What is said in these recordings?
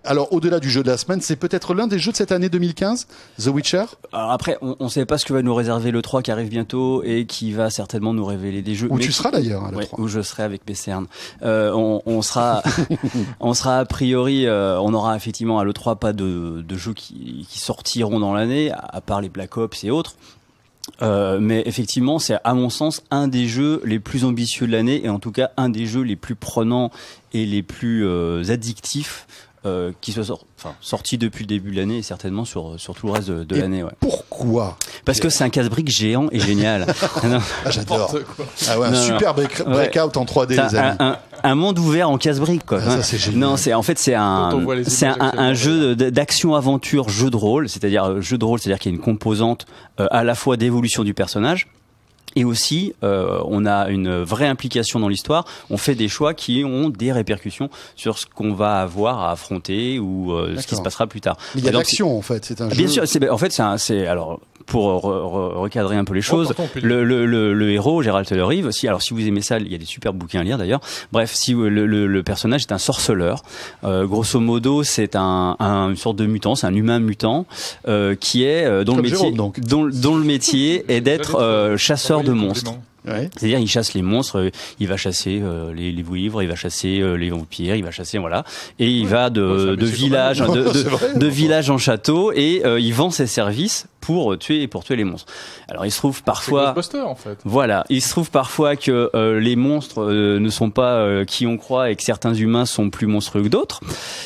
alors au-delà du jeu de la semaine, c'est peut-être l'un des jeux de cette année 2015, The Witcher. Alors après, on ne sait pas ce que va nous réserver le 3 qui arrive bientôt et qui va certainement nous révéler des jeux. Où tu seras d'ailleurs, à l'E3. Où je serai avec mes cernes. On sera a priori, on aura effectivement à l'E3 pas de jeux qui sortiront dans l'année, à part les Black Ops et autres. Mais effectivement, c'est à mon sens un des jeux les plus ambitieux de l'année et en tout cas un des jeux les plus prenants et les plus addictifs qui soit sorti depuis le début de l'année et certainement sur tout le reste de l'année. Ouais. Pourquoi ? Parce que c'est un casse-brique géant et génial. J'adore. Ah ouais, un super breakout en 3D, les amis. Un monde ouvert en casse-brique, quoi. Ça, c'est génial. Non, c'est un jeu d'action-aventure, jeu de rôle, c'est-à-dire qu'il y a une composante à la fois d'évolution du personnage. Et aussi, on a une vraie implication dans l'histoire. On fait des choix qui ont des répercussions sur ce qu'on va avoir à affronter ou ce qui se passera plus tard. Mais il y a de l'action, en fait. C'est un jeu. Bien sûr. Alors, pour recadrer un peu les choses, le héros, Geralt de Rive, si vous aimez ça, il y a des super bouquins à lire d'ailleurs. Bref, si le personnage est un sorceleur, grosso modo, c'est une sorte de mutant, c'est un humain mutant qui est dont le métier est d'être chasseur de monstres. Ouais. C'est-à-dire, il chasse les monstres, il va chasser les vouivres, il va chasser les vampires, il va chasser, voilà. Et il va de village en château et il vend ses services pour tuer les monstres. Alors, il se trouve parfois... C'est Ghostbusters, en fait. Voilà. Il se trouve parfois que les monstres ne sont pas qui on croit et que certains humains sont plus monstrueux que d'autres.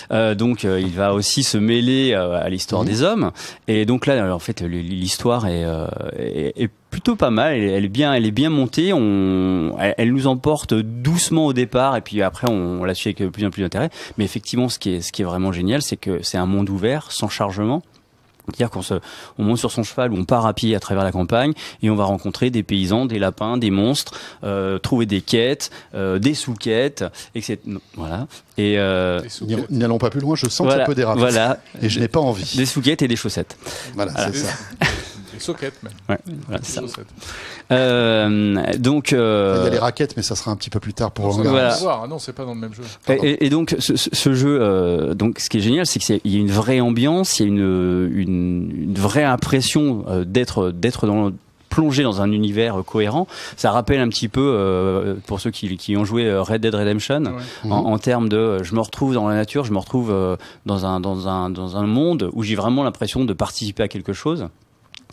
Donc, il va aussi se mêler à l'histoire des hommes. Et donc là, en fait, l'histoire est plutôt pas mal, elle est bien montée, elle nous emporte doucement au départ et puis après on la suit avec plus en plus d'intérêt. Mais effectivement, ce qui est vraiment génial, c'est que c'est un monde ouvert, sans chargement. C'est-à-dire on monte sur son cheval ou on part à pied à travers la campagne et on va rencontrer des paysans, des lapins, des monstres, trouver des quêtes, des sous-quêtes, etc. Voilà. Et n'allons pas plus loin, je sens que ça peut déraper. Voilà. Et je n'ai pas envie. Des sous-quêtes et des chaussettes. Voilà. C'est ça. Les soquettes même. Ouais, voilà, ça. Donc il y a les raquettes, mais ça sera un petit peu plus tard pour voilà. Non, c'est pas dans le même jeu. Et donc ce jeu, donc ce qui est génial, c'est qu'il y a une vraie ambiance, il y a une vraie impression d'être plongé dans un univers cohérent. Ça rappelle un petit peu, pour ceux qui ont joué Red Dead Redemption, en termes de je me retrouve dans la nature, je me retrouve dans un monde où j'ai vraiment l'impression de participer à quelque chose.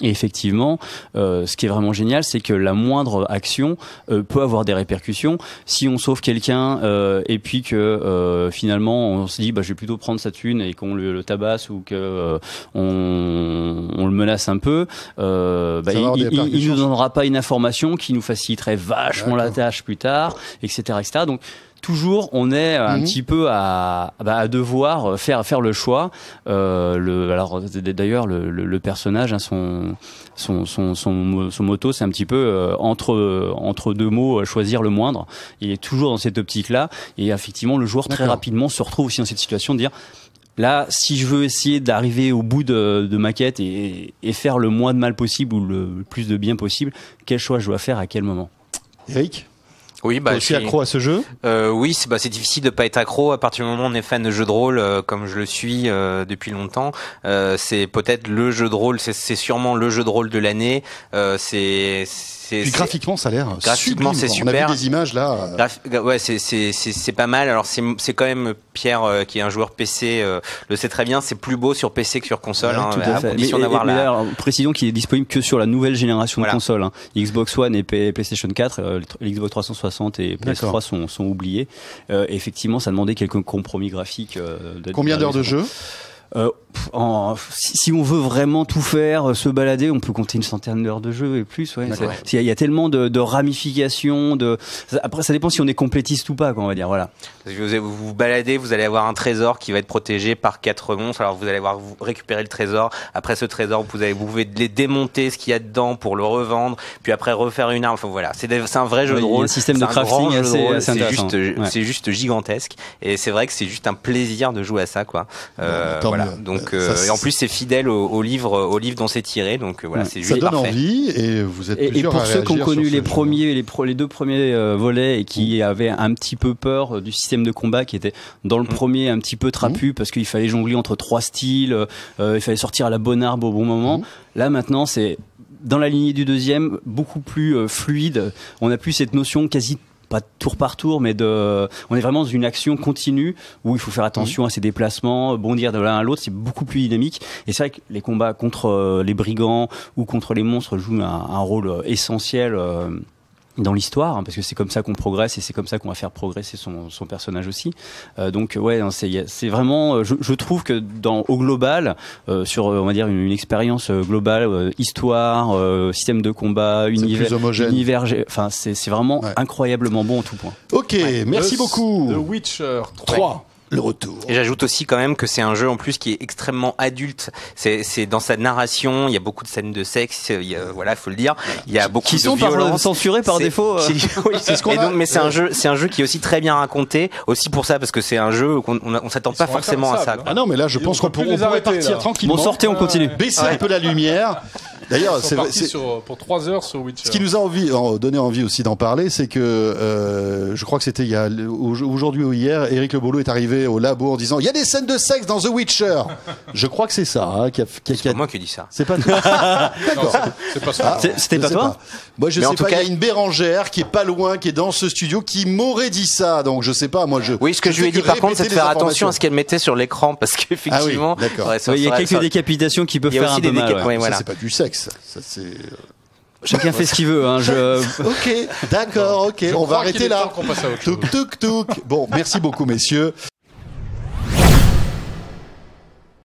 Et effectivement, ce qui est vraiment génial, c'est que la moindre action peut avoir des répercussions. Si on sauve quelqu'un et puis que finalement on se dit je vais plutôt prendre sa thune et qu'on le tabasse ou que on le menace un peu, il nous donnera pas une information qui nous faciliterait vachement la tâche plus tard, etc., etc. Donc toujours, on est un petit peu à devoir faire le choix. Alors d'ailleurs, le personnage, son motto, c'est un petit peu entre deux mots, choisir le moindre. Il est toujours dans cette optique-là. Et effectivement, le joueur très rapidement se retrouve aussi dans cette situation de dire. Là, si je veux essayer d'arriver au bout de ma quête et faire le moins de mal possible ou le plus de bien possible, quel choix je dois faire à quel moment? Eric ? Oui, je suis accro à ce jeu. Oui, c'est difficile de pas être accro à partir du moment où on est fan de jeux de rôle, comme je le suis depuis longtemps. C'est peut-être le jeu de rôle, c'est sûrement le jeu de rôle de l'année. Puis graphiquement, ça a l'air graphiquement sublime. C'est super. On a vu des images là. Ouais, c'est pas mal. Alors c'est quand même Pierre qui est un joueur PC le sait très bien. C'est plus beau sur PC que sur console. Ouais, tout à fait. Précisons qu'il est disponible que sur la nouvelle génération de consoles. Xbox One et PlayStation 4, l'Xbox 360 et PS3 sont oubliés. Effectivement, ça demandait quelques compromis graphiques. Combien d'heures de jeu? Si on veut vraiment tout faire, se balader, on peut compter une centaine d'heures de jeu et plus. Ouais. Il y a tellement de ramifications. Après, ça dépend si on est complétiste ou pas, on va dire. Voilà. Vous vous baladez, vous allez avoir un trésor qui va être protégé par 4 monstres. Alors vous allez vous récupérer le trésor. Après ce trésor, vous pouvez les démonter, ce qu'il y a dedans pour le revendre. Puis après refaire une arme. Enfin voilà, c'est un vrai jeu de rôle. Un système de crafting assez intéressant. C'est juste gigantesque. Et c'est vrai que c'est juste un plaisir de jouer à ça, quoi. voilà. Donc et en plus c'est fidèle au livre dont c'est tiré. Donc voilà, c'est juste ça donne parfait. Envie et vous êtes plusieurs pour à ceux qui ont réagir connu sur les deux premiers volets et qui avaient un petit peu peur du système de combat qui était dans le premier un petit peu trapu parce qu'il fallait jongler entre 3 styles, il fallait sortir à la bonne arme au bon moment. Là maintenant c'est dans la lignée du deuxième beaucoup plus fluide. On n'a plus cette notion quasi pas tour par tour, mais on est vraiment dans une action continue où il faut faire attention à ses déplacements, bondir de l'un à l'autre, c'est beaucoup plus dynamique. Et c'est vrai que les combats contre les brigands ou contre les monstres jouent un rôle essentiel dans l'histoire, parce que c'est comme ça qu'on progresse et c'est comme ça qu'on va faire progresser son personnage aussi. Donc ouais, c'est vraiment, je trouve que au global, sur on va dire une expérience globale, histoire, système de combat, univers, enfin c'est vraiment incroyablement bon en tout point. Ok, merci beaucoup. The Witcher 3. Le retour. Et j'ajoute aussi quand même que c'est un jeu en plus qui est extrêmement adulte. C'est dans sa narration, il y a beaucoup de scènes de sexe, voilà, faut le dire. Il y a beaucoup qui sont de violence. censurées par défaut. Oui, c'est ce qu'on a. Mais c'est un jeu qui est aussi très bien raconté, aussi pour ça parce que c'est un jeu qu'on on s'attend pas forcément à ça. Ah non, mais là je pense qu'on pourrait partir tranquillement. Bon, sortez, on continue. Baisser un peu la lumière. D'ailleurs, c'est pour 3 heures sur Witcher. Ce qui nous a donné envie aussi d'en parler, c'est que je crois que c'était aujourd'hui ou hier, Éric Le Boulot est arrivé au labo en disant il y a des scènes de sexe dans The Witcher. Je crois que c'est ça. C'est pas moi qui dis ça. C'est pas toi. D'accord. C'est pas ça. C'était pas toi. Moi je sais pas. Il y a une Bérangère qui est pas loin, qui est dans ce studio, qui m'aurait dit ça. Donc je sais pas. Moi je. Oui, ce que je lui ai dit par contre, c'est de faire attention à ce qu'elle mettait sur l'écran parce qu'effectivement, il y a quelques décapitations qui peuvent faire un peu mal. Ça c'est pas du sexe. Ça, c'est... Chacun fait ce qu'il veut. Ok, d'accord, ok. On va arrêter là. Qu'on passe à autre chose. Touk. Bon, merci beaucoup, messieurs.